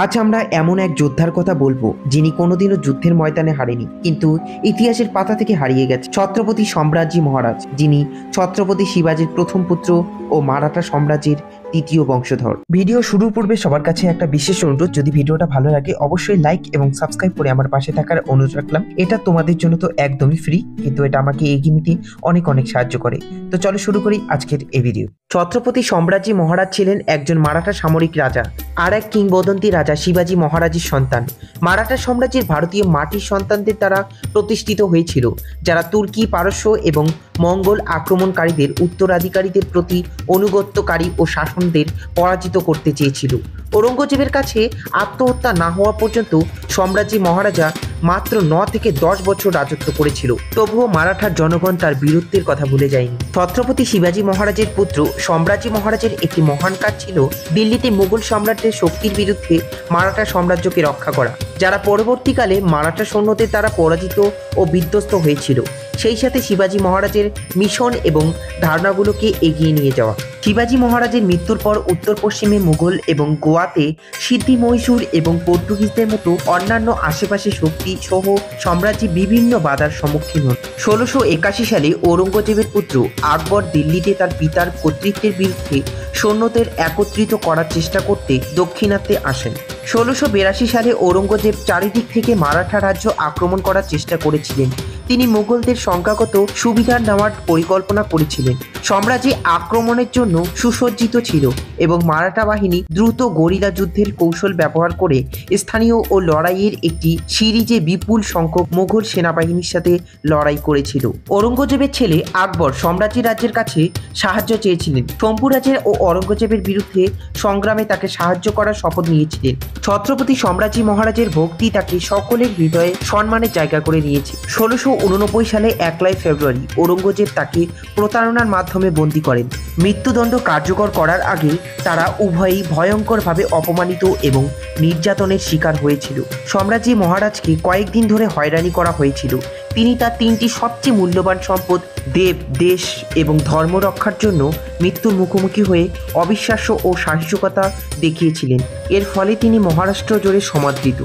আজ আমরা এমন এক যোদ্ধার কথা বলবো যিনি কোনোদিনও যুদ্ধের ময়দানে হারেনি, কিন্তু ইতিহাসের পাতা থেকে হারিয়ে গেছে। ছত্রপতি সম্রাজ্ঞী মহারাজ, যিনি ছত্রপতি শিবাজীর প্রথম পুত্র ও মারাঠা সাম্রাজ্যের তৃতীয় বংশধর। ভিডিও শুরুর পূর্বে সবার কাছে একটা বিশেষ অনুরোধ, যদি ভিডিওটা ভালো লাগে অবশ্যই লাইক এবং সাবস্ক্রাইব করে আমার পাশে থাকার অনুরোধ রাখলাম। এটা তোমাদের জন্য তো একদমই ফ্রি, কিন্তু এটা আমাকে এগিয়ে নিতে অনেক অনেক সাহায্য করে। তো চলো শুরু করি আজকের এই ভিডিও। ছত্রপতি সম্রাজ্ঞী মহারাজ ছিলেন একজন মারাঠা সামরিক রাজা আর এক কিংবদন্তি রাজা শিবাজী মহারাজের সন্তান। মারাঠা সাম্রাজ্যের ভারতীয় মাটির সন্তানদের দ্বারা প্রতিষ্ঠিত হয়েছিল, যারা তুর্কি, পারস্য এবং মঙ্গল আক্রমণকারীদের উত্তরাধিকারীদের প্রতি অনুগত্যকারী ও শাসনদের পরাজিত করতে চেয়েছিল। ঔরঙ্গজেবের কাছে আত্মহত্যা না হওয়া পর্যন্ত সম্রাজ্ঞী মহারাজা মাত্র 9 থেকে 10 বছর রাজত্ব করেছিল। তবুও মারাঠার জনগণ তার বীরত্বের কথা ভুলে যায়নি। ছত্রপতি শিবাজী মহারাজের পুত্র সম্রাজ্ঞী মহারাজের একটি মহান কাজ ছিল দিল্লিতে মুঘল সম্রাটদের শক্তির বিরুদ্ধে মারাঠা সাম্রাজ্যকে রক্ষা করা, যারা পরবর্তীকালে মারাঠা সৈন্যদের দ্বারা পরাজিত ও বিধ্বস্ত হয়েছিল। সেই সাথে শিবাজী মহারাজের মিশন এবং ধারণাগুলোকে এগিয়ে নিয়ে যাওয়া। শিবাজী মহারাজের মৃত্যুর পর উত্তর পশ্চিমে মুঘল এবং গোয়াতে সিদ্ধি, মহীশূর এবং পর্তুগিজদের মতো অন্যান্য আশেপাশে শক্তি সহ সাম্রাজ্যে বিভিন্ন বাধার সম্মুখীন হন। 1681 সালে ঔরঙ্গজেবের পুত্র আকবর দিল্লিতে তার পিতার কর্তৃত্বের বিরুদ্ধে সৈন্যদের একত্রিত করার চেষ্টা করতে দক্ষিণাত্যে আসেন। 1682 সালে ঔরঙ্গজেব চারিদিক থেকে মারাঠা রাজ্য আক্রমণ করার চেষ্টা করেছিলেন। তিনি মুঘলদের সংখ্যাগত সুবিধা নেওয়ার পরিকল্পনা করেছিলেন। সাম্রাজ্যে আক্রমণের জন্য সুসজ্জিত ছিল এবং মারাঠা বাহিনী দ্রুত গরিলা যুদ্ধের কৌশল ব্যবহার করে স্থানীয় ও লড়াইয়ের একটি সিরিজে বিপুল সংখ্যক মুঘল সেনাবাহিনীর সাথে লড়াই করেছিল। ঔরঙ্গজেবের ছেলে আকবর সম্রাজ্যী রাজ্যের কাছে সাহায্য চেয়েছিলেন। শম্ভুরাজের ও ঔরঙ্গজেবের বিরুদ্ধে সংগ্রামে তাকে সাহায্য করার শপথ নিয়েছিলেন। ছত্রপতি সম্রাজ্ঞী মহারাজের ভক্তি তাকে সকলের হৃদয়ে সম্মানের জায়গা করে নিয়েছে। 1689 সালে 1 ফেব্রুয়ারি ঔরঙ্গজেব তাকে প্রতারণার মাধ্যমে বন্দী করেন। মৃত্যুদণ্ড কার্যকর করার আগে তারা উভয়ই ভয়ঙ্করভাবে অপমানিত এবং নির্যাতনের শিকার হয়েছিল। সম্রাজ্ঞী মহারাজকে কয়েকদিন ধরে হয়রানি করা হয়েছিল। তিনি তার 3টি সবচেয়ে মূল্যবান সম্পদ দেব, দেশ এবং ধর্ম রক্ষার জন্য মৃত্যুর মুখোমুখি হয়ে অবিশ্বাস্য ও সাহসিকতা দেখিয়েছিলেন। এর ফলে তিনি মহারাষ্ট্র জুড়ে সমাদৃত।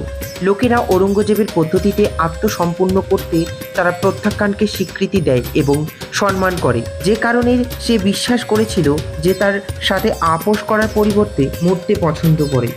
লোকেরা ঔরঙ্গজেবের পদ্ধতিতে আত্মসম্পূর্ণ করতে তারা প্রত্যাখ্যানকে স্বীকৃতি দেয় এবং সম্মান করে, যে কারণে সে বিশ্বাস করেছিল যে তার সাথে আপোষ করার পরিবর্তে মরতে পছন্দ করে।